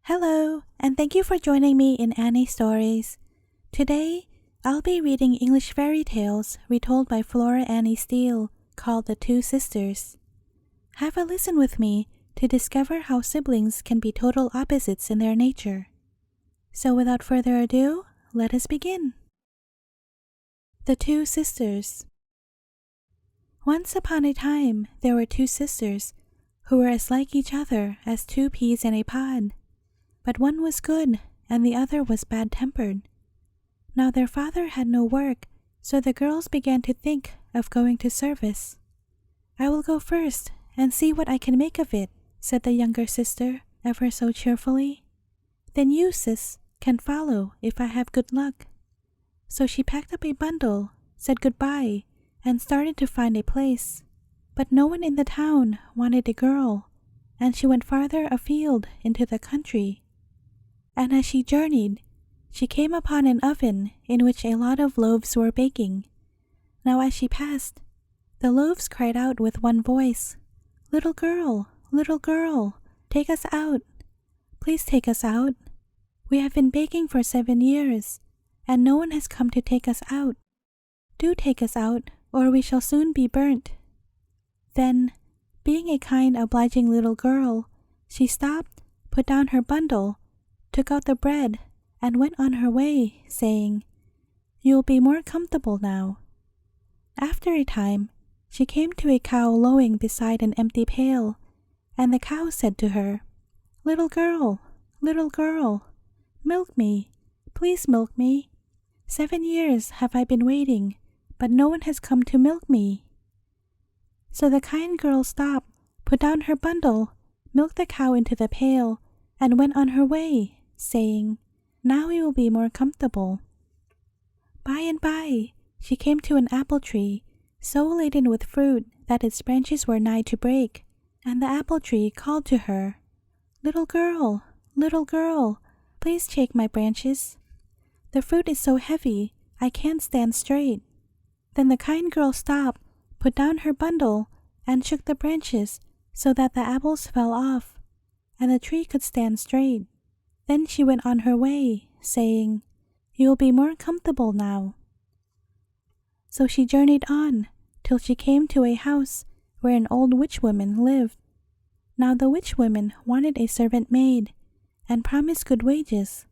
Hello, and thank you for joining me in Annie Stories. Today, I'll be reading English fairy tales retold by Flora Annie Steele called The Two Sisters. Have a listen with me to discover how siblings can be total opposites in their nature. So without further ado, let us begin. The Two Sisters. Once upon a time, there were two sisters who were as like each other as two peas in a pod. But one was good, and the other was bad-tempered. Now their father had no work, so the girls began to think of going to service. "I will go first, and see what I can make of it," said the younger sister, ever so cheerfully. "Then you, sis, can follow if I have good luck." So she packed up a bundle, said goodbye, and started to find a place. But no one in the town wanted a girl, and she went farther afield into the country. And as she journeyed, she came upon an oven in which a lot of loaves were baking. Now as she passed, the loaves cried out with one voice, little girl, take us out. Please take us out. We have been baking for 7 years, and no one has come to take us out. Do take us out, or we shall soon be burnt." Then, being a kind, obliging little girl, she stopped, put down her bundle, took out the bread, and went on her way, saying, "You'll be more comfortable now." After a time, she came to a cow lowing beside an empty pail, and the cow said to her, little girl, milk me, please milk me. 7 years have I been waiting, but no one has come to milk me." So the kind girl stopped, put down her bundle, milked the cow into the pail, and went on her way, saying, "Now we will be more comfortable." By and by, she came to an apple tree, so laden with fruit that its branches were nigh to break, and the apple tree called to her, little girl, please shake my branches. The fruit is so heavy, I can't stand straight." Then the kind girl stopped, put down her bundle, and shook the branches so that the apples fell off, and the tree could stand straight. Then she went on her way, saying, "You'll be more comfortable now." So she journeyed on, till she came to a house where an old witch woman lived. Now the witch woman wanted a servant maid, and promised good wages.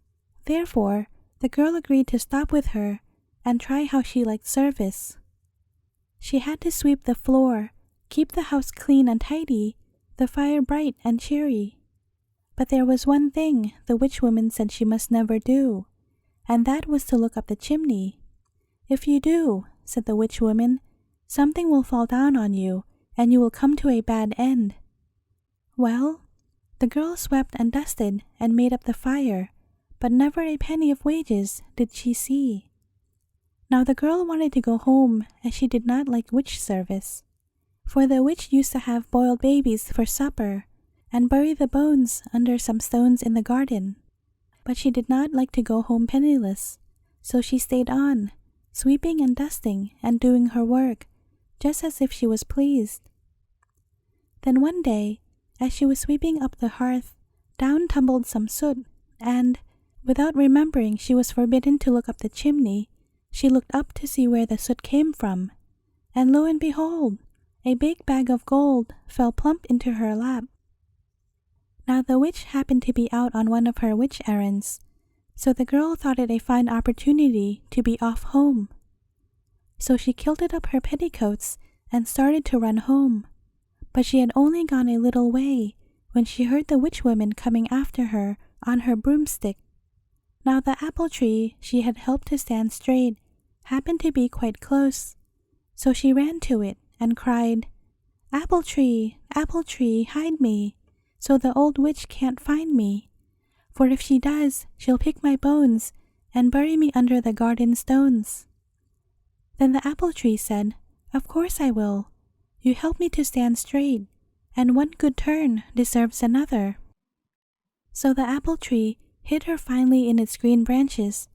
Therefore, the girl agreed to stop with her, and try how she liked service. She had to sweep the floor, keep the house clean and tidy, the fire bright and cheery. But there was one thing the witch woman said she must never do, and that was to look up the chimney. "If you do," said the witch woman, "something will fall down on you, and you will come to a bad end." Well, the girl swept and dusted and made up the fire, but never a penny of wages did she see. Now the girl wanted to go home, as she did not like witch service. For the witch used to have boiled babies for supper, and bury the bones under some stones in the garden. But she did not like to go home penniless, so she stayed on, sweeping and dusting and doing her work, just as if she was pleased. Then one day, as she was sweeping up the hearth, down tumbled some soot, and, without remembering she was forbidden to look up the chimney, she looked up to see where the soot came from, and lo and behold, a big bag of gold fell plump into her lap. Now the witch happened to be out on one of her witch errands, so the girl thought it a fine opportunity to be off home. So she kilted up her petticoats and started to run home, but she had only gone a little way when she heard the witch woman coming after her on her broomstick. Now the apple tree she had helped to stand straight happened to be quite close, so she ran to it and cried, apple tree, hide me, so the old witch can't find me. For if she does, she'll pick my bones and bury me under the garden stones." Then the apple tree said, "Of course I will. You help me to stand straight, and one good turn deserves another." So the apple tree hid her finely in its green branches,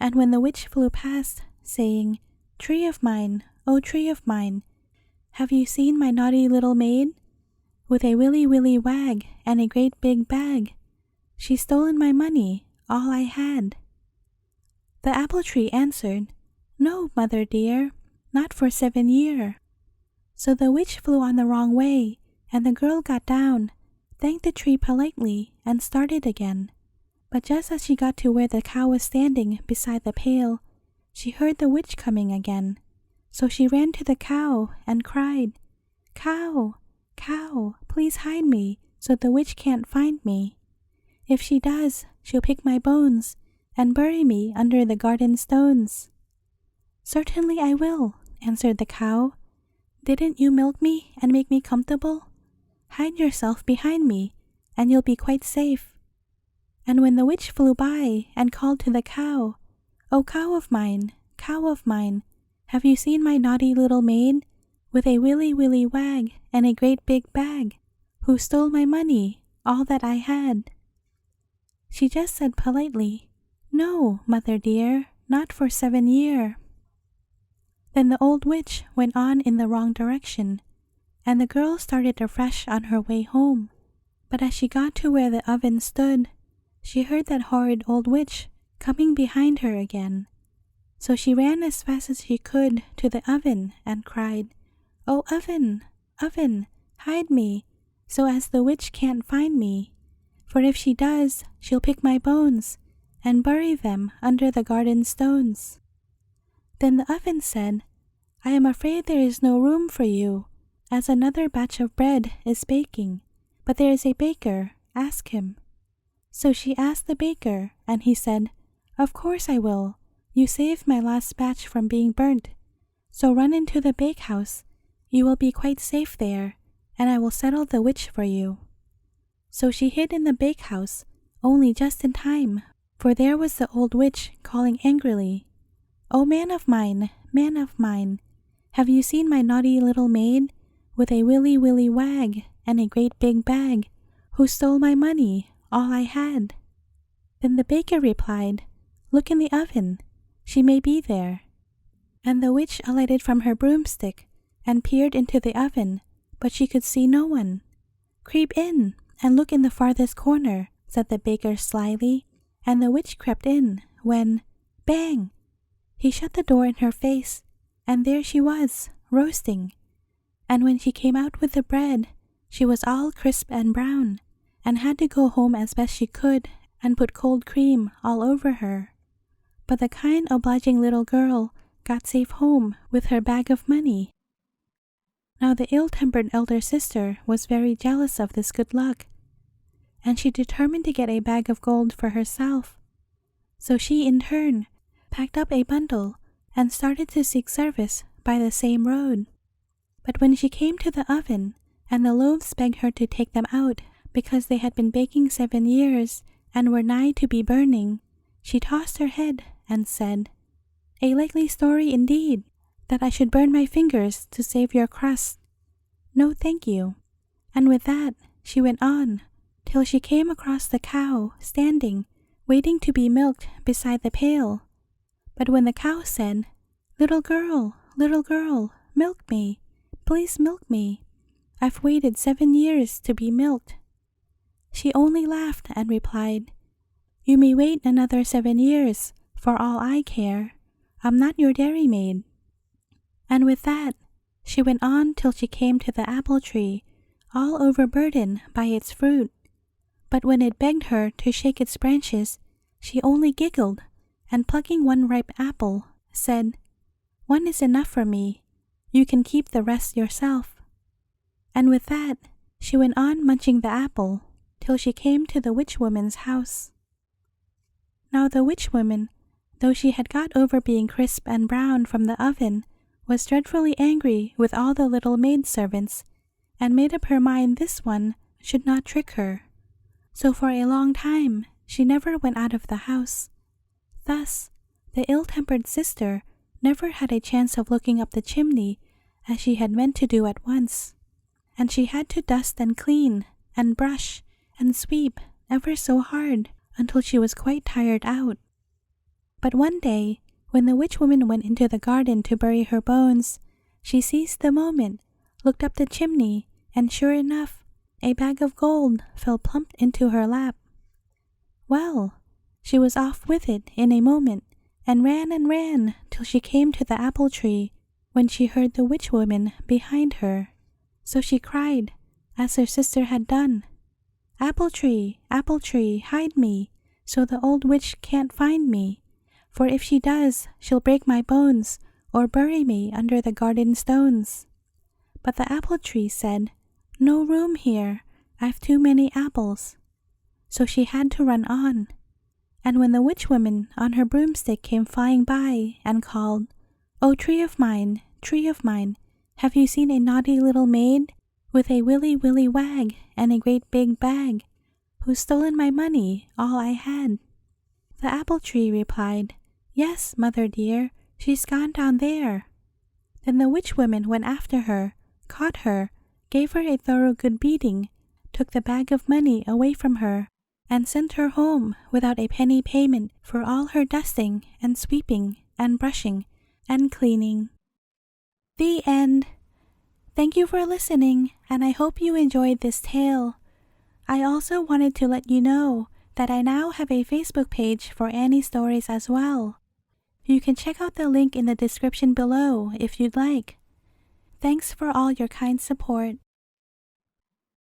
and when the witch flew past, saying, "Tree of mine, oh tree of mine, have you seen my naughty little maid? With a willy wag and a great big bag, She's stolen my money, all I had." The apple tree answered, "No, mother dear, not for 7 year." So the witch flew on the wrong way, and the girl got down, thanked the tree politely, and started again. But just as she got to where the cow was standing beside the pail, she heard the witch coming again. So she ran to the cow and cried, "Cow, cow, please hide me so the witch can't find me. If she does, she'll pick my bones and bury me under the garden stones." "Certainly I will," answered the cow. "Didn't you milk me and make me comfortable? Hide yourself behind me, and you'll be quite safe." And when the witch flew by and called to the cow, "Oh, cow of mine, have you seen my naughty little maid, with a willy willy wag and a great big bag, who stole my money, all that I had?" She just said politely, "No, mother dear, not for 7 year." Then the old witch went on in the wrong direction, and the girl started afresh on her way home. But as she got to where the oven stood, she heard that horrid old witch coming behind her again. So she ran as fast as she could to the oven and cried, "Oh, oven, oven, hide me, so as the witch can't find me. For if she does, she'll pick my bones and bury them under the garden stones." Then the oven said, "I am afraid there is no room for you, as another batch of bread is baking, but there is a baker, ask him." So she asked the baker, and he said, "Of course I will. You saved my last batch from being burnt. So run into the bakehouse. You will be quite safe there, and I will settle the witch for you." So she hid in the bakehouse, only just in time, for there was the old witch calling angrily, "Oh, man of mine, have you seen my naughty little maid, with a willy willy wag and a great big bag, who stole my money, all I had?" Then the baker replied, "Look in the oven, she may be there." And the witch alighted from her broomstick and peered into the oven, but she could see no one. "Creep in and look in the farthest corner," said the baker slyly, and the witch crept in, when, bang! He shut the door in her face, and there she was, roasting. And when she came out with the bread, she was all crisp and brown, and had to go home as best she could and put cold cream all over her. But the kind, obliging little girl got safe home with her bag of money. Now the ill-tempered elder sister was very jealous of this good luck, and she determined to get a bag of gold for herself. So she, in turn, packed up a bundle and started to seek service by the same road. But when she came to the oven, and the loaves begged her to take them out because they had been baking 7 years and were nigh to be burning, she tossed her head and said, "A likely story indeed, that I should burn my fingers to save your crust. No, thank you." And with that she went on till she came across the cow standing, waiting to be milked beside the pail. But when the cow said, little girl, milk me, please milk me. I've waited 7 years to be milked," she only laughed and replied, "You may wait another 7 years, for all I care. I'm not your dairymaid." And with that, she went on till she came to the apple tree, all overburdened by its fruit. But when it begged her to shake its branches, she only giggled, and plucking one ripe apple, said, "One is enough for me. You can keep the rest yourself." And with that, she went on munching the apple till she came to the witch woman's house. Now the witch woman, though she had got over being crisp and brown from the oven, was dreadfully angry with all the little maid servants, and made up her mind this one should not trick her. So for a long time she never went out of the house. Thus the ill-tempered sister never had a chance of looking up the chimney as she had meant to do at once, and she had to dust and clean and brush and sweep ever so hard until she was quite tired out. But one day, when the witch woman went into the garden to bury her bones, she seized the moment, looked up the chimney, and sure enough, a bag of gold fell plump into her lap. Well, she was off with it in a moment, and ran till she came to the apple tree, when she heard the witch woman behind her. So she cried, as her sister had done, apple tree, hide me, so the old witch can't find me. For if she does, she'll break my bones, or bury me under the garden stones." But the apple tree said, "No room here, I've too many apples." So she had to run on. And when the witch woman on her broomstick came flying by and called, "Oh, tree of mine, have you seen a naughty little maid with a willy wag and a great big bag, who's stolen my money, all I had?" The apple tree replied, "Yes, mother dear, she's gone down there." Then the witch woman went after her, caught her, gave her a thorough good beating, took the bag of money away from her, and sent her home without a penny payment for all her dusting and sweeping and brushing and cleaning. The end. Thank you for listening, and I hope you enjoyed this tale. I also wanted to let you know that I now have a Facebook page for Annie stories as well. You can check out the link in the description below if you'd like. Thanks for all your kind support.